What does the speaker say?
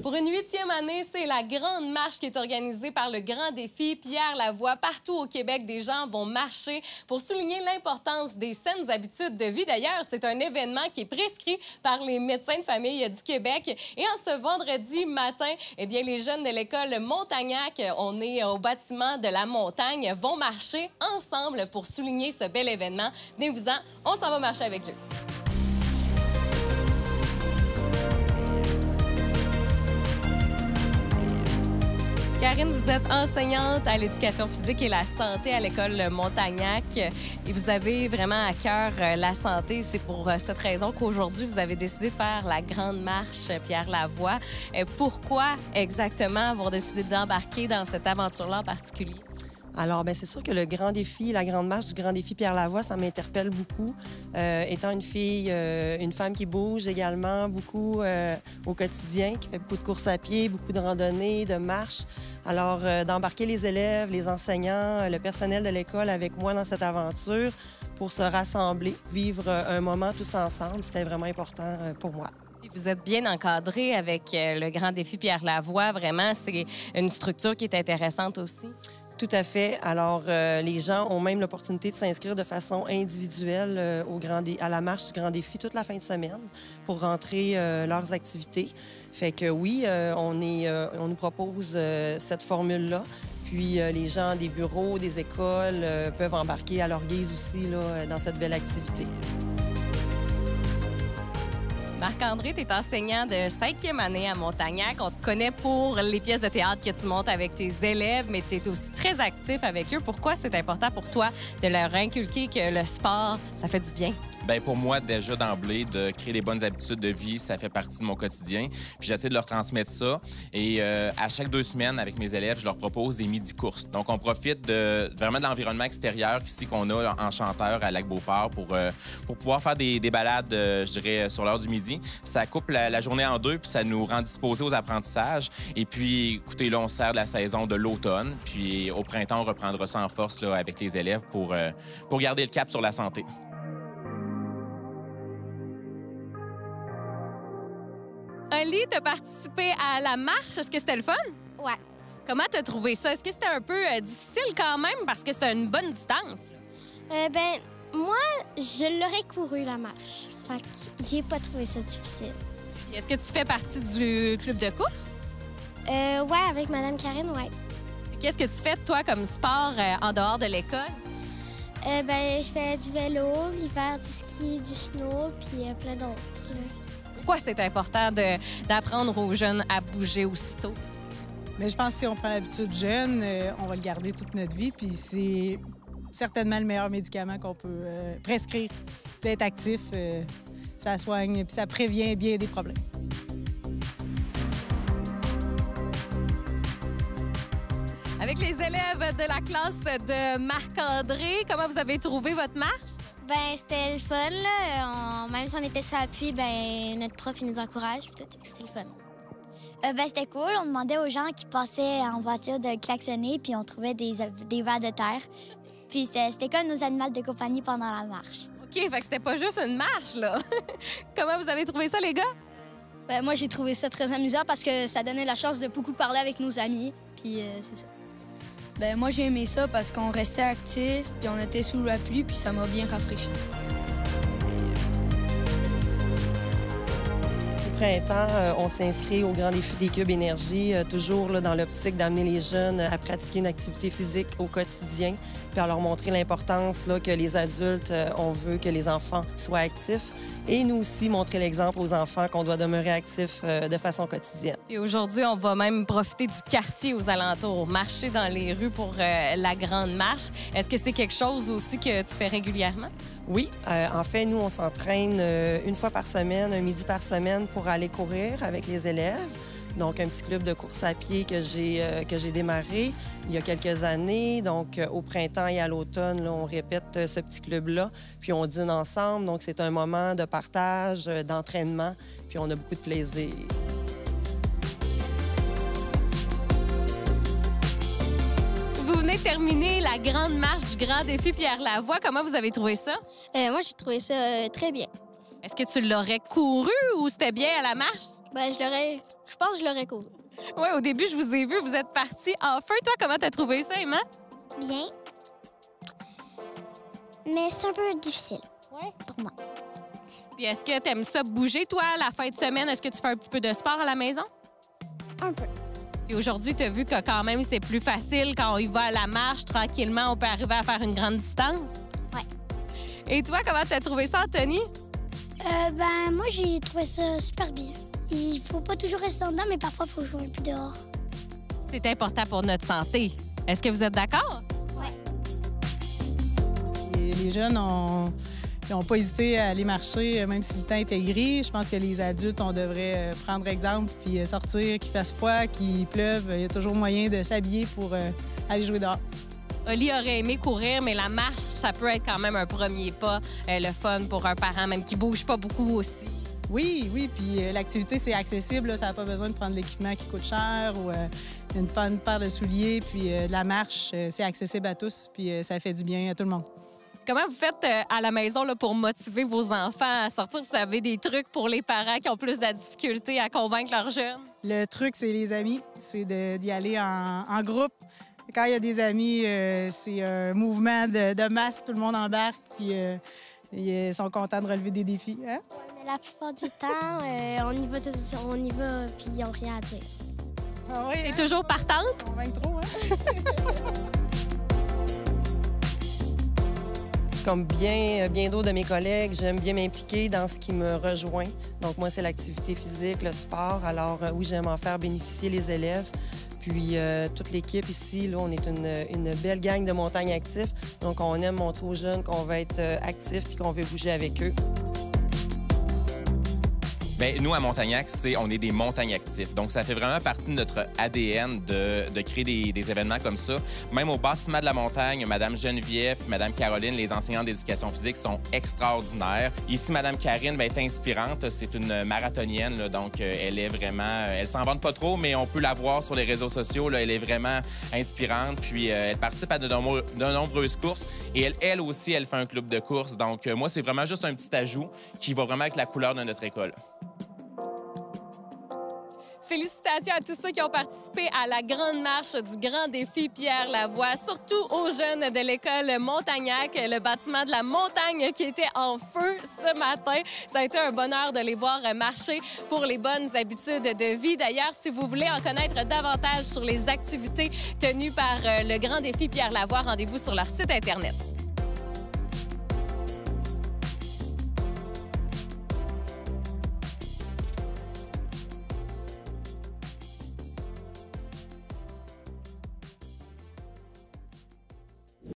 Pour une 8e année, c'est la grande marche qui est organisée par le Grand Défi Pierre Lavoie. Partout au Québec, des gens vont marcher pour souligner l'importance des saines habitudes de vie. D'ailleurs, c'est un événement qui est prescrit par les médecins de famille du Québec. Et en ce vendredi matin, eh bien, les jeunes de l'école Montagnac, on est au bâtiment de la montagne, vont marcher ensemble pour souligner ce bel événement. Venez-vous-en, on s'en va marcher avec eux. Karine, vous êtes enseignante à l'éducation physique et la santé à l'école Montagnac et vous avez vraiment à cœur la santé. C'est pour cette raison qu'aujourd'hui, vous avez décidé de faire la grande marche Pierre Lavoie. Pourquoi exactement avoir décidé d'embarquer dans cette aventure-là en particulier? Alors, c'est sûr que le grand défi, la grande marche du grand défi Pierre Lavoie, ça m'interpelle beaucoup. Étant une fille, une femme qui bouge également beaucoup au quotidien, qui fait beaucoup de courses à pied, beaucoup de randonnées, de marches. Alors, d'embarquer les élèves, les enseignants, le personnel de l'école avec moi dans cette aventure pour se rassembler, vivre un moment tous ensemble, c'était vraiment important pour moi. Vous êtes bien encadré avec le grand défi Pierre Lavoie. Vraiment, c'est une structure qui est intéressante aussi. Tout à fait. Alors, les gens ont même l'opportunité de s'inscrire de façon individuelle à la marche du Grand Défi toute la fin de semaine pour rentrer leurs activités. Fait que oui, on nous propose cette formule-là. Puis les gens des bureaux, des écoles peuvent embarquer à leur guise aussi là, dans cette belle activité. Marc-André, tu es enseignant de 5e année à Montagnac. On te connaît pour les pièces de théâtre que tu montes avec tes élèves, mais tu es aussi très actif avec eux. Pourquoi c'est important pour toi de leur inculquer que le sport, ça fait du bien? Bien, pour moi, déjà d'emblée, de créer des bonnes habitudes de vie, ça fait partie de mon quotidien. Puis j'essaie de leur transmettre ça. Et à chaque 2 semaines, avec mes élèves, je leur propose des midi-courses. Donc, on profite vraiment de l'environnement extérieur ici qu'on a en Chanteur à Lac-Beauport pour pouvoir faire des balades, je dirais, sur l'heure du midi. Ça coupe la journée en deux, puis ça nous rend disposés aux apprentissages. Et puis, écoutez, là, on sert de la saison de l'automne. Puis au printemps, on reprendra ça en force là, avec les élèves pour garder le cap sur la santé. Ali, tu as participé à la marche. Est-ce que c'était le fun? Ouais. Comment tu as trouvé ça? Est-ce que c'était un peu difficile quand même parce que c'était une bonne distance? Moi, je l'aurais couru, la marche. Fait que j'ai pas trouvé ça difficile. Est-ce que tu fais partie du club de course? Ouais, avec Madame Karine, ouais. Qu'est-ce que tu fais, toi, comme sport en dehors de l'école? Je fais du vélo, l'hiver, du ski, du snow, puis plein d'autres. Pourquoi c'est important d'apprendre aux jeunes à bouger aussitôt? Mais je pense que si on prend l'habitude jeune, on va le garder toute notre vie. Puis c'est certainement le meilleur médicament qu'on peut prescrire. D'être actif, ça soigne, puis ça prévient bien des problèmes. Avec les élèves de la classe de Marc-André, comment vous avez trouvé votre marche? C'était le fun, là. Même si on était sur appui, notre prof, il nous encourage, puis tout, c'était le fun. C'était cool. On demandait aux gens qui passaient en voiture de klaxonner, puis on trouvait des vers de terre. Puis c'était comme nos animaux de compagnie pendant la marche. OK, fait que c'était pas juste une marche, là. Comment vous avez trouvé ça, les gars? Moi, j'ai trouvé ça très amusant parce que ça donnait la chance de beaucoup parler avec nos amis, puis c'est ça. Moi, j'ai aimé ça parce qu'on restait actifs, puis on était sous la pluie, puis ça m'a bien rafraîchi. Au printemps, on s'inscrit au Grand Défi des Cubes Énergie, toujours là, dans l'optique d'amener les jeunes à pratiquer une activité physique au quotidien, puis à leur montrer l'importance que les adultes, on veut que les enfants soient actifs. Et nous aussi, montrer l'exemple aux enfants qu'on doit demeurer actifs de façon quotidienne. Et aujourd'hui, on va même profiter du quartier aux alentours, marcher dans les rues pour la grande marche. Est-ce que c'est quelque chose aussi que tu fais régulièrement? Oui. En fait, nous, on s'entraîne une fois par semaine, un midi par semaine pour aller courir avec les élèves. Donc, un petit club de course à pied que j'ai démarré il y a quelques années. Donc, au printemps et à l'automne, là, on répète ce petit club-là. Puis, on dîne ensemble. Donc, c'est un moment de partage, d'entraînement. Puis, on a beaucoup de plaisir. Vous venez de terminer la grande marche du Grand Défi Pierre Lavoie. Comment vous avez trouvé ça? Moi, j'ai trouvé ça très bien. Est-ce que tu l'aurais couru ou c'était bien à la marche? Je l'aurais Je pense que je l'aurais couru. Oui, au début, je vous ai vu, vous êtes partis en feu. Toi, comment t'as trouvé ça, Emma? Bien. Mais c'est un peu difficile Oui. pour moi. Puis est-ce que t'aimes ça bouger, toi, la fin de semaine? Est-ce que tu fais un petit peu de sport à la maison? Un peu. Puis aujourd'hui, tu as vu que quand même, c'est plus facile quand on y va à la marche, tranquillement, on peut arriver à faire une grande distance. Ouais. Et toi, comment t'as trouvé ça, Anthony? Moi, j'ai trouvé ça super bien. Il faut pas toujours rester dedans, mais parfois, il faut jouer un peu dehors. C'est important pour notre santé. Est-ce que vous êtes d'accord? Et les jeunes n'ont pas hésité à aller marcher, même si le temps était gris. Je pense que les adultes, on devrait prendre exemple puis sortir, qu'il fasse froid, qu'il pleuve. Il y a toujours moyen de s'habiller pour aller jouer dehors. Oli aurait aimé courir, mais la marche, ça peut être quand même un premier pas, le fun pour un parent, même qui bouge pas beaucoup aussi. Oui, puis l'activité, c'est accessible. Là. Ça n'a pas besoin de prendre l'équipement qui coûte cher ou une paire de souliers. Puis de la marche, c'est accessible à tous, puis ça fait du bien à tout le monde. Comment vous faites à la maison là, pour motiver vos enfants à sortir? Vous avez des trucs pour les parents qui ont plus de difficulté à convaincre leurs jeunes? Le truc, c'est les amis. C'est d'y aller en groupe. Quand il y a des amis, c'est un mouvement de masse. Tout le monde embarque, puis ils sont contents de relever des défis. Hein? Mais la plupart du temps, on y va, puis ils n'ont rien à dire. Ah oui, T'es toujours partante? Convaincre trop, hein? Comme bien d'autres de mes collègues, j'aime bien m'impliquer dans ce qui me rejoint. Donc moi, c'est l'activité physique, le sport. Alors oui, j'aime en faire bénéficier les élèves. Puis toute l'équipe ici, là, on est une belle gang de montagnes actifs. Donc on aime montrer aux jeunes qu'on va être actifs puis qu'on veut bouger avec eux. Bien, nous, à Montagnac, on est des montagnes actifs. Donc, ça fait vraiment partie de notre ADN de créer des événements comme ça. Même au bâtiment de la montagne, Mme Geneviève, Mme Caroline, les enseignantes d'éducation physique sont extraordinaires. Ici, Mme Karine est inspirante. C'est une marathonienne, là, donc elle est vraiment... Elle s'en vante pas trop, mais on peut la voir sur les réseaux sociaux. Là, elle est vraiment inspirante. Puis, elle participe à de nombreuses courses. Et elle aussi, elle fait un club de course. Donc, moi, c'est vraiment juste un petit ajout qui va vraiment avec la couleur de notre école. Félicitations à tous ceux qui ont participé à la grande marche du Grand Défi Pierre Lavoie, surtout aux jeunes de l'école Montagnac, le bâtiment de la montagne qui était en feu ce matin. Ça a été un bonheur de les voir marcher pour les bonnes habitudes de vie. D'ailleurs, si vous voulez en connaître davantage sur les activités tenues par le Grand Défi Pierre Lavoie, rendez-vous sur leur site Internet.